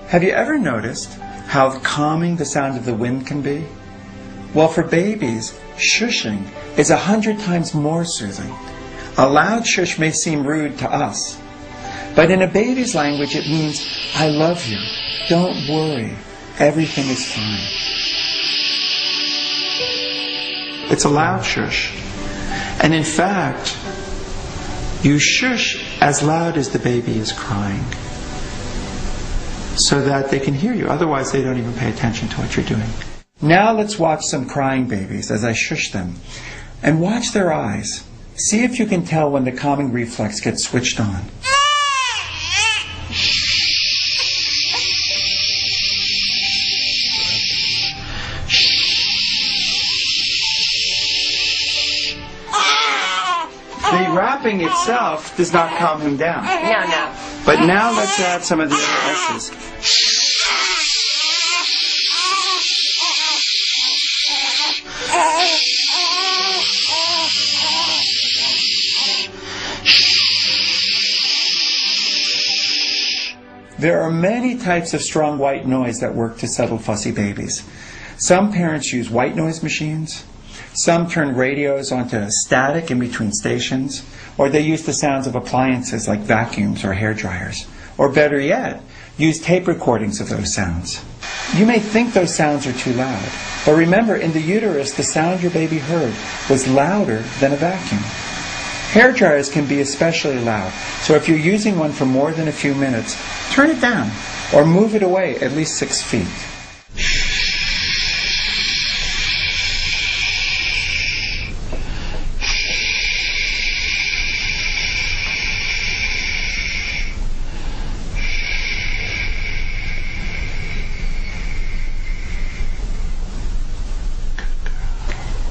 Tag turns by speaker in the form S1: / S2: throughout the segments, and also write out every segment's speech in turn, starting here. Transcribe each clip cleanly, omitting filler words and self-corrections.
S1: Have you ever noticed how calming the sound of the wind can be? Well, for babies, shushing is 100 times more soothing. A loud shush may seem rude to us, but in a baby's language it means, I love you, don't worry, everything is fine. It's a loud shush. And in fact, you shush as loud as the baby is crying, so that they can hear you. Otherwise, they don't even pay attention to what you're doing. Now let's watch some crying babies as I shush them. And watch their eyes. See if you can tell when the calming reflex gets switched on. The rapping itself does not calm him down.
S2: No.
S1: But now let's add some of the other S's. There are many types of strong white noise that work to settle fussy babies. Some parents use white noise machines. Some turn radios onto static in between stations. Or they use the sounds of appliances like vacuums or hair dryers. Or better yet, use tape recordings of those sounds. You may think those sounds are too loud, but remember, in the uterus, the sound your baby heard was louder than a vacuum. Hair dryers can be especially loud, so if you're using one for more than a few minutes, turn it down or move it away at least 6 feet.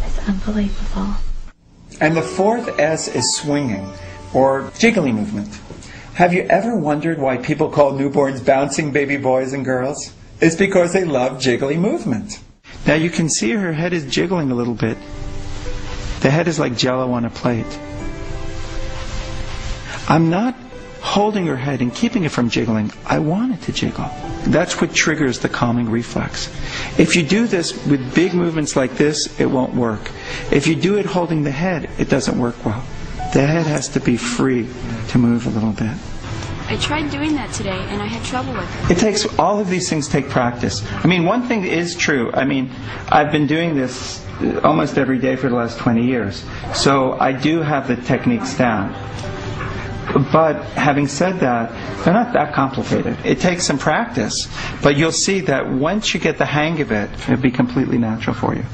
S2: It's unbelievable.
S1: And the fourth S is swinging, or jiggly movement. Have you ever wondered why people call newborns bouncing baby boys and girls? It's because they love jiggly movement. Now you can see her head is jiggling a little bit. The head is like jello on a plate. I'm not holding her head and keeping it from jiggling. I want it to jiggle. That's what triggers the calming reflex. If you do this with big movements like this, it won't work. If you do it holding the head, it doesn't work well. The head has to be free to move a little bit.
S3: I tried doing that today and I had trouble with it.
S1: It takes, all of these things take practice. I mean, one thing is true. I mean, I've been doing this almost every day for the last 20 years. So I do have the techniques down. But having said that, they're not that complicated. It takes some practice, but you'll see that once you get the hang of it, it'll be completely natural for you.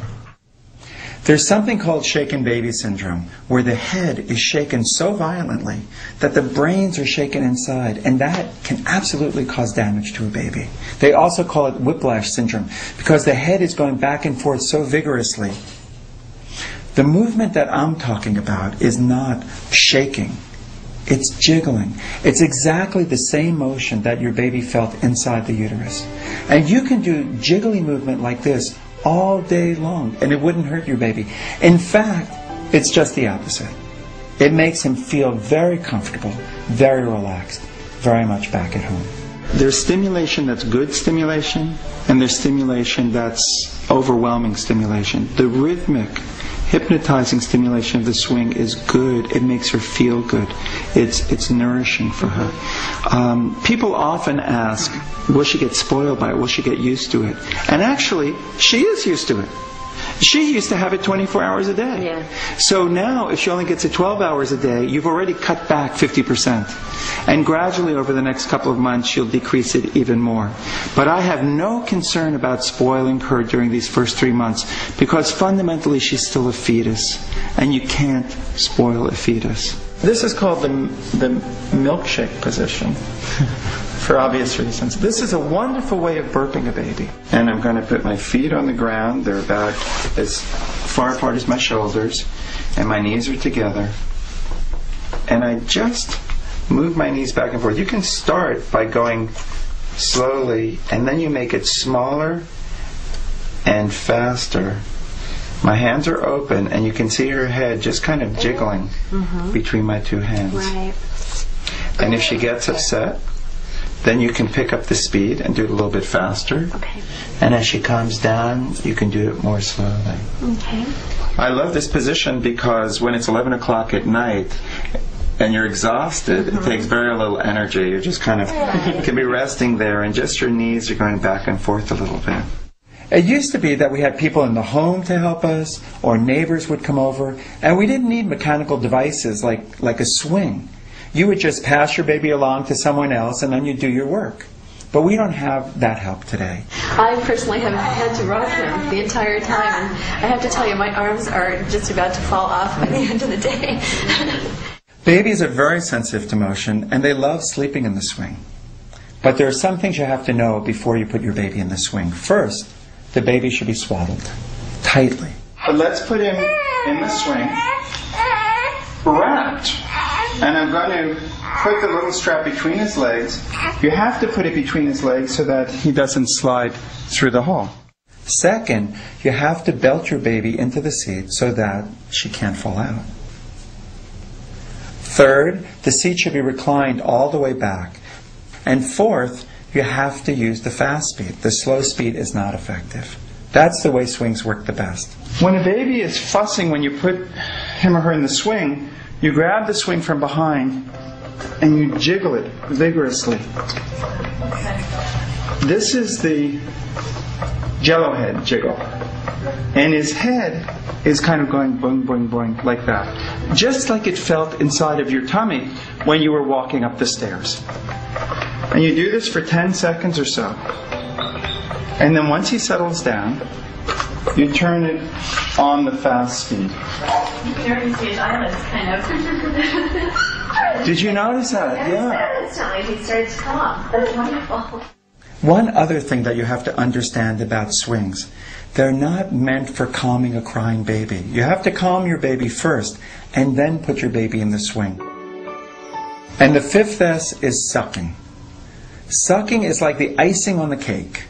S1: There's something called shaken baby syndrome, where the head is shaken so violently that the brains are shaken inside, and that can absolutely cause damage to a baby. They also call it whiplash syndrome, because the head is going back and forth so vigorously. The movement that I'm talking about is not shaking. It's jiggling. It's exactly the same motion that your baby felt inside the uterus. And you can do jiggly movement like this all day long, and it wouldn't hurt your baby. In fact, it's just the opposite. It makes him feel very comfortable, very relaxed, very much back at home. There's stimulation that's good stimulation, and there's stimulation that's overwhelming stimulation. The rhythmic, hypnotizing stimulation of the swing is good. It makes her feel good. It's nourishing for her. People often ask, will she get spoiled by it? Will she get used to it? And actually, she is used to it. She used to have it 24 hours a day.
S2: Yeah.
S1: So now, if she only gets it 12 hours a day, you've already cut back 50%. And gradually, over the next couple of months, she'll decrease it even more. But I have no concern about spoiling her during these first 3 months, because fundamentally, she's still a fetus. And you can't spoil a fetus. This is called the milkshake position. For obvious reasons. This is a wonderful way of burping a baby. And I'm going to put my feet on the ground. They're about as far apart as my shoulders. And my knees are together. And I just move my knees back and forth. You can start by going slowly, and then you make it smaller and faster. My hands are open, and you can see her head just kind of jiggling between my two hands.
S2: Right.
S1: And if she gets upset, then you can pick up the speed and do it a little bit faster.
S2: Okay.
S1: And as she calms down, you can do it more slowly.
S2: Okay.
S1: I love this position because when it's 11 o'clock at night and you're exhausted, it takes very little energy. You're just kind of, you can be resting there and just your knees are going back and forth a little bit. It used to be that we had people in the home to help us, or neighbors would come over, and we didn't need mechanical devices like a swing. You would just pass your baby along to someone else and then you'd do your work. But we don't have that help today.
S4: I personally have had to rock him the entire time, and I have to tell you, my arms are just about to fall off by the end of the day.
S1: Babies are very sensitive to motion, and they love sleeping in the swing. But there are some things you have to know before you put your baby in the swing. First, the baby should be swaddled tightly. But let's put him in the swing, wrapped. And I'm going to put the little strap between his legs. You have to put it between his legs so that he doesn't slide through the hole. Second, you have to belt your baby into the seat so that she can't fall out. Third, the seat should be reclined all the way back. And fourth, you have to use the fast speed. The slow speed is not effective. That's the way swings work the best. When a baby is fussing when you put him or her in the swing, you grab the swing from behind and you jiggle it vigorously. This is the jello head jiggle. And his head is kind of going boing, boing, boing, like that. Just like it felt inside of your tummy when you were walking up the stairs. And you do this for 10 seconds or so. And then once he settles down, you turn it on the fast speed.
S2: You can already see his eyelids, kind of.
S1: Did you notice that? Yeah.
S2: Instantly, he started to come up. That's wonderful.
S1: One other thing that you have to understand about swings, they're not meant for calming a crying baby. You have to calm your baby first, and then put your baby in the swing. And the fifth S is sucking. Sucking is like the icing on the cake.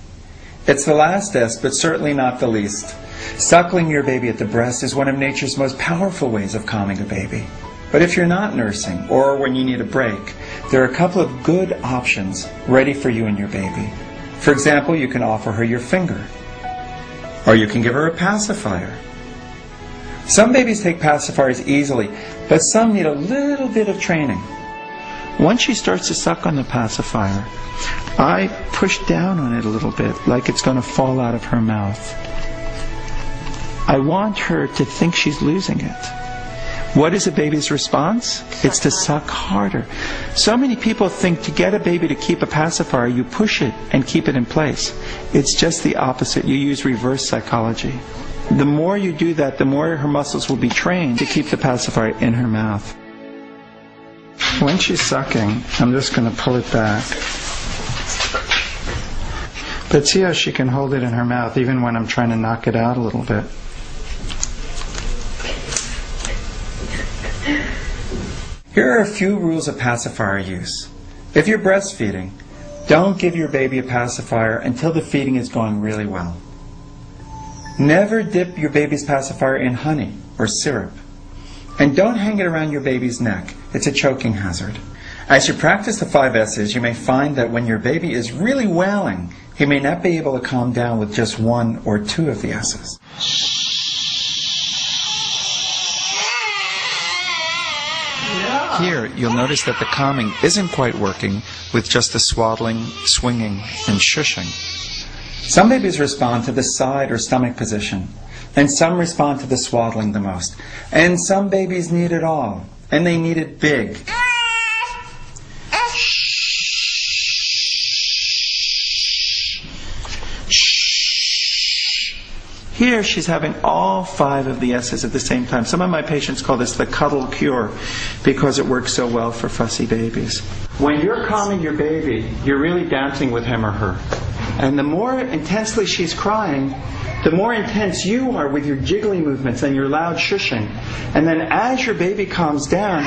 S1: It's the last S, but certainly not the least. Suckling your baby at the breast is one of nature's most powerful ways of calming a baby. But if you're not nursing, or when you need a break, there are a couple of good options ready for you and your baby. For example, you can offer her your finger, or you can give her a pacifier. Some babies take pacifiers easily, but some need a little bit of training. Once she starts to suck on the pacifier, I push down on it a little bit, like it's going to fall out of her mouth. I want her to think she's losing it. What is a baby's response? It's to suck harder. So many people think to get a baby to keep a pacifier, you push it and keep it in place. It's just the opposite. You use reverse psychology. The more you do that, the more her muscles will be trained to keep the pacifier in her mouth. When she's sucking, I'm just going to pull it back. But see how she can hold it in her mouth even when I'm trying to knock it out a little bit. Here are a few rules of pacifier use. If you're breastfeeding, don't give your baby a pacifier until the feeding is going really well. Never dip your baby's pacifier in honey or syrup. And don't hang it around your baby's neck. It's a choking hazard. As you practice the 5 S's, you may find that when your baby is really wailing, he may not be able to calm down with just 1 or 2 of the S's. Here, you'll notice that the calming isn't quite working with just the swaddling, swinging, and shushing. Some babies respond to the side or stomach position, and some respond to the swaddling the most. And some babies need it all, and they need it big. Here she's having all 5 of the S's at the same time. Some of my patients call this the cuddle cure because it works so well for fussy babies. When you're calming your baby, you're really dancing with him or her. And the more intensely she's crying, the more intense you are with your jiggly movements and your loud shushing. And then as your baby calms down,